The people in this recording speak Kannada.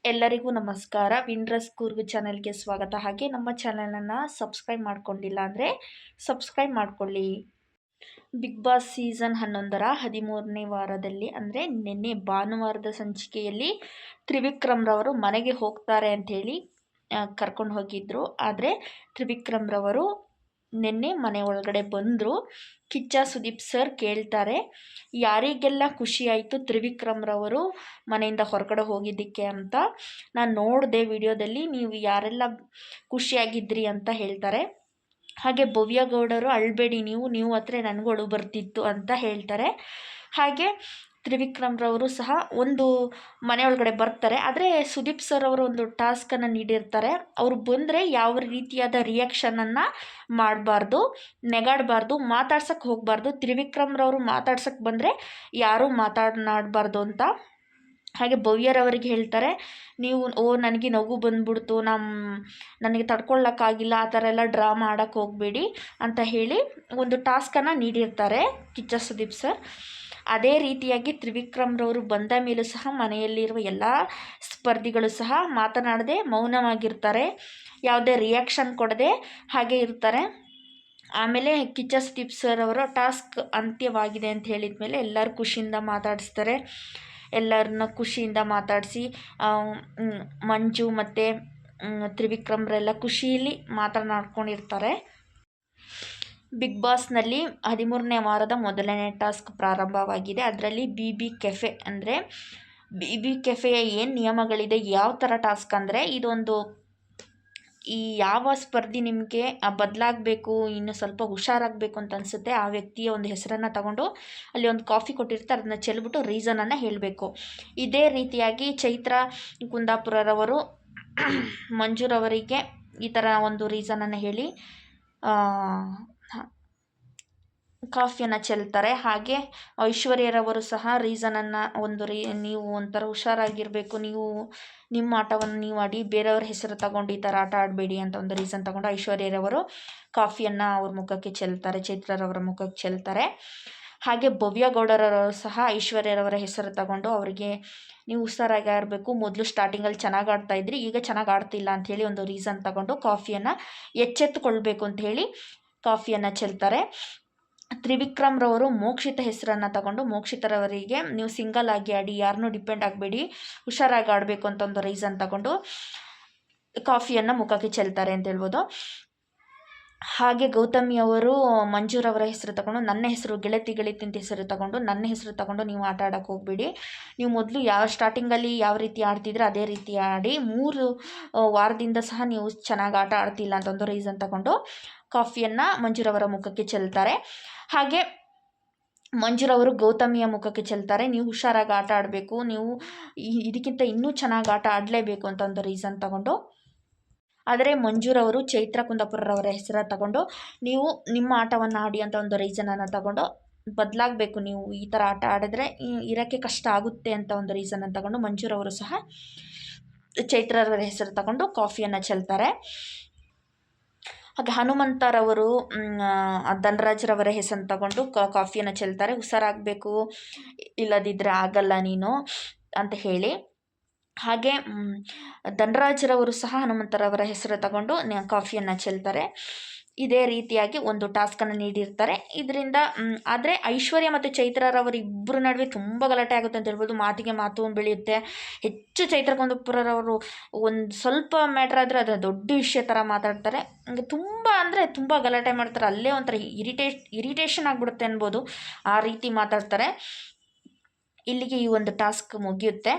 ಎಲ್ಲರಿಗೂ ನಮಸ್ಕಾರ. ವಿನ್ರಸ್ ಕೂರ್ಗ್ ಚಾನೆಲ್ಗೆ ಸ್ವಾಗತ. ಹಾಗೆ ನಮ್ಮ ಚಾನೆಲನ್ನು ಸಬ್ಸ್ಕ್ರೈಬ್ ಮಾಡ್ಕೊಂಡಿಲ್ಲ ಅಂದರೆ ಸಬ್ಸ್ಕ್ರೈಬ್ ಮಾಡ್ಕೊಳ್ಳಿ. ಬಿಗ್ ಬಾಸ್ ಸೀಸನ್ 11ರ 13ನೇ ವಾರದಲ್ಲಿ ಅಂದರೆ ನಿನ್ನೆ ಭಾನುವಾರದ ಸಂಚಿಕೆಯಲ್ಲಿ ತ್ರಿವಿಕ್ರಮ್ರವರು ಮನೆಗೆ ಹೋಗ್ತಾರೆ ಅಂಥೇಳಿ ಕರ್ಕೊಂಡು ಹೋಗಿದ್ದರು. ಆದರೆ ತ್ರಿವಿಕ್ರಮ್ರವರು ನಿನ್ನೆ ಮನೆ ಒಳಗಡೆ ಬಂದರು. ಕಿಚ್ಚ ಸುದೀಪ್ ಸರ್ ಕೇಳ್ತಾರೆ, ಯಾರಿಗೆಲ್ಲ ಖುಷಿಯಾಯಿತು ತ್ರಿವಿಕ್ರಮ್ರವರು ಮನೆಯಿಂದ ಹೊರಗಡೆ ಹೋಗಿದ್ದಕ್ಕೆ ಅಂತ. ನಾನು ನೋಡಿದೆ ವಿಡಿಯೋದಲ್ಲಿ, ನೀವು ಯಾರೆಲ್ಲ ಖುಷಿಯಾಗಿದ್ರಿ ಅಂತ ಹೇಳ್ತಾರೆ. ಹಾಗೆ ಭವ್ಯ ಗೌಡರು, ಅಳಬೇಡಿ ನೀವು ಹತ್ರ ನನಗೂ ಅಳು ಬರ್ತಿತ್ತು ಅಂತ ಹೇಳ್ತಾರೆ. ಹಾಗೆ ತ್ರಿವಿಕ್ರಮ್ರವರು ಸಹ ಒಂದು ಮನೆ ಒಳಗಡೆ ಬರ್ತಾರೆ. ಆದರೆ ಸುದೀಪ್ ಸರ್ ಅವರು ಒಂದು ಟಾಸ್ಕನ್ನು ನೀಡಿರ್ತಾರೆ. ಅವರು ಬಂದರೆ ಯಾವ ರೀತಿಯಾದ ರಿಯಾಕ್ಷನನ್ನು ಮಾಡಬಾರ್ದು, ನೆಗಾಡಬಾರ್ದು, ಮಾತಾಡ್ಸೋಕ್ಕೆ ಹೋಗಬಾರ್ದು. ತ್ರಿವಿಕ್ರಮ್ರವರು ಮಾತಾಡ್ಸೋಕ್ಕೆ ಬಂದರೆ ಯಾರೂ ಮಾತಾಡಬಾರ್ದು ಅಂತ. ಹಾಗೆ ಭವ್ಯರವರಿಗೆ ಹೇಳ್ತಾರೆ, ನೀವು ನನಗೆ ನಗು ಬಂದ್ಬಿಡ್ತು, ನನಗೆ ತಡ್ಕೊಳ್ಳೋಕ್ಕಾಗಿಲ್ಲ, ಆ ಥರ ಎಲ್ಲ ಡ್ರಾಮಾ ಆಡೋಕ್ಕೆ ಹೋಗಬೇಡಿ ಅಂತ ಹೇಳಿ ಒಂದು ಟಾಸ್ಕನ್ನು ನೀಡಿರ್ತಾರೆ ಕಿಚ್ಚ ಸುದೀಪ್ ಸರ್. ಅದೇ ರೀತಿಯಾಗಿ ತ್ರಿವಿಕ್ರಮ್ರವರು ಬಂದ ಮೇಲೂ ಸಹ ಮನೆಯಲ್ಲಿರುವ ಎಲ್ಲ ಸ್ಪರ್ಧಿಗಳು ಸಹ ಮಾತನಾಡದೆ ಮೌನವಾಗಿರ್ತಾರೆ, ಯಾವುದೇ ರಿಯಾಕ್ಷನ್ ಕೊಡದೆ ಹಾಗೆ ಇರ್ತಾರೆ. ಆಮೇಲೆ ಕಿಚ್ಚ ಸುದೀಪ್ ಸರ್ ಅವರ ಟಾಸ್ಕ್ ಅಂತ್ಯವಾಗಿದೆ ಅಂತ ಹೇಳಿದ ಮೇಲೆ ಎಲ್ಲರೂ ಖುಷಿಯಿಂದ ಮಾತಾಡಿಸ್ತಾರೆ. ಎಲ್ಲರನ್ನ ಖುಷಿಯಿಂದ ಮಾತಾಡಿಸಿ ಮಂಜು ಮತ್ತು ತ್ರಿವಿಕ್ರಮ್ರೆಲ್ಲ ಖುಷಿಯಲ್ಲಿ ಮಾತನಾಡ್ಕೊಂಡಿರ್ತಾರೆ. ಬಿಗ್ ಬಾಸ್ನಲ್ಲಿ 13ನೇ ವಾರದ ಮೊದಲನೇ ಟಾಸ್ಕ್ ಪ್ರಾರಂಭವಾಗಿದೆ. ಅದರಲ್ಲಿ BB ಕೆಫೆ ಅಂದರೆ BB ಕೆಫೆಯ ಏನು ನಿಯಮಗಳಿದೆ, ಯಾವ ಥರ ಟಾಸ್ಕ್ ಅಂದರೆ, ಇದೊಂದು ಈ ಯಾವ ಸ್ಪರ್ಧಿ ನಿಮಗೆ ಬದಲಾಗಬೇಕು, ಇನ್ನು ಸ್ವಲ್ಪ ಹುಷಾರಾಗಬೇಕು ಅಂತ ಅನಿಸುತ್ತೆ, ಆ ವ್ಯಕ್ತಿಯ ಒಂದು ಹೆಸರನ್ನು ತಗೊಂಡು ಅಲ್ಲಿ ಒಂದು ಕಾಫಿ ಕೊಟ್ಟಿರ್ತಾರೆ, ಅದನ್ನ ಚೆಲ್ಬಿಟ್ಟು ರೀಸನನ್ನು ಹೇಳಬೇಕು. ಇದೇ ರೀತಿಯಾಗಿ ಚೈತ್ರ ಕುಂದಾಪುರರವರು ಮಂಜುರವರಿಗೆ ಈ ಥರ ಒಂದು ರೀಸನನ್ನು ಹೇಳಿ ಕಾಫಿಯನ್ನು ಚೆಲ್ತಾರೆ. ಹಾಗೆ ಐಶ್ವರ್ಯರವರು ಸಹ ರೀಸನನ್ನು ನೀವು ಒಂಥರ ಹುಷಾರಾಗಿರಬೇಕು, ನೀವು ನಿಮ್ಮ ಆಟವನ್ನು ನೀವು ಆಡಿ, ಬೇರೆಯವ್ರ ಹೆಸರು ತಗೊಂಡು ಈ ಥರ ಆಟ ಆಡಬೇಡಿ ಅಂತ ಒಂದು ರೀಸನ್ ತಗೊಂಡು ಐಶ್ವರ್ಯರವರು ಕಾಫಿಯನ್ನು ಅವ್ರ ಮುಖಕ್ಕೆ ಚೆಲ್ತಾರೆ, ಚೈತ್ರರವರ ಮುಖಕ್ಕೆ ಚೆಲ್ತಾರೆ. ಹಾಗೆ ಭವ್ಯ ಗೌಡರವರು ಸಹ ಐಶ್ವರ್ಯರವರ ಹೆಸರು ತಗೊಂಡು ಅವರಿಗೆ ನೀವು ಹುಷಾರಾಗಿ ಆಡಬೇಕು, ಮೊದಲು ಸ್ಟಾರ್ಟಿಂಗಲ್ಲಿ ಚೆನ್ನಾಗಿ ಆಡ್ತಾಯಿದ್ರಿ, ಈಗ ಚೆನ್ನಾಗಿ ಆಡ್ತಿಲ್ಲ ಅಂಥೇಳಿ ಒಂದು ರೀಸನ್ ತಗೊಂಡು ಕಾಫಿಯನ್ನು ಎಚ್ಚೆತ್ತುಕೊಳ್ಬೇಕು ಅಂಥೇಳಿ ಕಾಫಿಯನ್ನು ಚೆಲ್ತಾರೆ. ತ್ರಿವಿಕ್ರಮ್ರವರು ಮೋಕ್ಷಿತ ಹೆಸರನ್ನು ತಗೊಂಡು ಮೋಕ್ಷಿತರವರಿಗೆ ನೀವು ಸಿಂಗಲ್ ಆಗಿ ಆಡಿ, ಯಾರನ್ನೂ ಡಿಪೆಂಡ್ ಆಗಬೇಡಿ, ಹುಷಾರಾಗಿ ಆಡಬೇಕು ಅಂತ ಒಂದು ರೀಸನ್ ತಗೊಂಡು ಕಾಫಿಯನ್ನು ಮುಖಕ್ಕೆ ಚೆಲ್ತಾರೆ ಅಂತ ಹೇಳ್ಬೋದು. ಹಾಗೆ ಗೌತಮಿ ಅವರು ಮಂಜುರವರ ಹೆಸರು ತಗೊಂಡು ನನ್ನ ಹೆಸರು ಗೆಳತಿ ಅಂತ ಹೆಸರು ತಗೊಂಡು ನನ್ನ ಹೆಸರು ತಗೊಂಡು ನೀವು ಆಟ ಆಡೋಕ್ಕೆ ಹೋಗಬೇಡಿ, ನೀವು ಮೊದಲು ಸ್ಟಾರ್ಟಿಂಗಲ್ಲಿ ಯಾವ ರೀತಿ ಆಡ್ತಿದ್ರೆ ಅದೇ ರೀತಿ ಆಡಿ, 3 ವಾರದಿಂದ ಸಹ ನೀವು ಚೆನ್ನಾಗಿ ಆಟ ಆಡ್ತಿಲ್ಲ ಅಂತ ಒಂದು ರೀಸನ್ ತಗೊಂಡು ಕಾಫಿಯನ್ನು ಮಂಜುರವರ ಮುಖಕ್ಕೆ ಚೆಲ್ತಾರೆ. ಹಾಗೆ ಮಂಜುರವರು ಗೌತಮಿಯ ಮುಖಕ್ಕೆ ಚೆಲ್ತಾರೆ, ನೀವು ಹುಷಾರಾಗಿ ಆಟ ಆಡಬೇಕು, ನೀವು ಇದಕ್ಕಿಂತ ಇನ್ನೂ ಚೆನ್ನಾಗಿ ಆಟ ಆಡಲೇಬೇಕು ಅಂತ ಒಂದು ರೀಸನ್ ತಗೊಂಡು. ಆದರೆ ಮಂಜುರವರು ಚೈತ್ರ ಕುಂದಾಪುರರವರ ಹೆಸರು ತಗೊಂಡು ನೀವು ನಿಮ್ಮ ಆಟವನ್ನು ಆಡಿ ಅಂತ ಒಂದು ರೀಸನನ್ನು ತಗೊಂಡು ಬದಲಾಗಬೇಕು, ನೀವು ಈ ಥರ ಆಟ ಆಡಿದ್ರೆ ಇರೋಕ್ಕೆ ಕಷ್ಟ ಆಗುತ್ತೆ ಅಂತ ಒಂದು ರೀಸನನ್ನು ತಗೊಂಡು ಮಂಜುರವರು ಸಹ ಚೈತ್ರರವರ ಹೆಸರು ತಗೊಂಡು ಕಾಫಿಯನ್ನು ಚೆಲ್ತಾರೆ. ಹಾಗೆ ಹನುಮಂತರವರು ಧನರಾಜ್ರವರ ಹೆಸರನ್ನು ತಗೊಂಡು ಕಾಫಿಯನ್ನು ಚೆಲ್ತಾರೆ, ಹುಷಾರಾಗಬೇಕು, ಇಲ್ಲದಿದ್ದರೆ ಆಗಲ್ಲ ನೀನು ಅಂತ ಹೇಳಿ. ಹಾಗೆ ಧನರಾಜ್ರವರು ಸಹ ಹನುಮಂತರವರ ಹೆಸರು ತಗೊಂಡು ಕಾಫಿಯನ್ನು ಚೆಲ್ತಾರೆ. ಇದೇ ರೀತಿಯಾಗಿ ಒಂದು ಟಾಸ್ಕನ್ನು ನೀಡಿರ್ತಾರೆ. ಇದರಿಂದ ಆದರೆ ಐಶ್ವರ್ಯ ಮತ್ತು ಚೈತ್ರರವರು ಇಬ್ಬರ ನಡುವೆ ತುಂಬ ಗಲಾಟೆ ಆಗುತ್ತೆ ಅಂತ ಹೇಳ್ಬೋದು. ಮಾತಿಗೆ ಮಾತು ಬೆಳೆಯುತ್ತೆ. ಹೆಚ್ಚು ಚೈತ್ರ ಕುಂದಾಪುರರವರು ಒಂದು ಸ್ವಲ್ಪ ಮ್ಯಾಟ್ರ್ ಆದರೆ ಅದರ ದೊಡ್ಡ ವಿಷಯ ಥರ ಮಾತಾಡ್ತಾರೆ. ತುಂಬ ಅಂದರೆ ತುಂಬ ಗಲಾಟೆ ಮಾಡ್ತಾರೆ, ಅಲ್ಲೇ ಒಂಥರ ಇರಿಟೇಷನ್ ಆಗಿಬಿಡುತ್ತೆ ಅನ್ಬೋದು, ಆ ರೀತಿ ಮಾತಾಡ್ತಾರೆ. ಇಲ್ಲಿಗೆ ಈ ಒಂದು ಟಾಸ್ಕ್ ಮುಗಿಯುತ್ತೆ.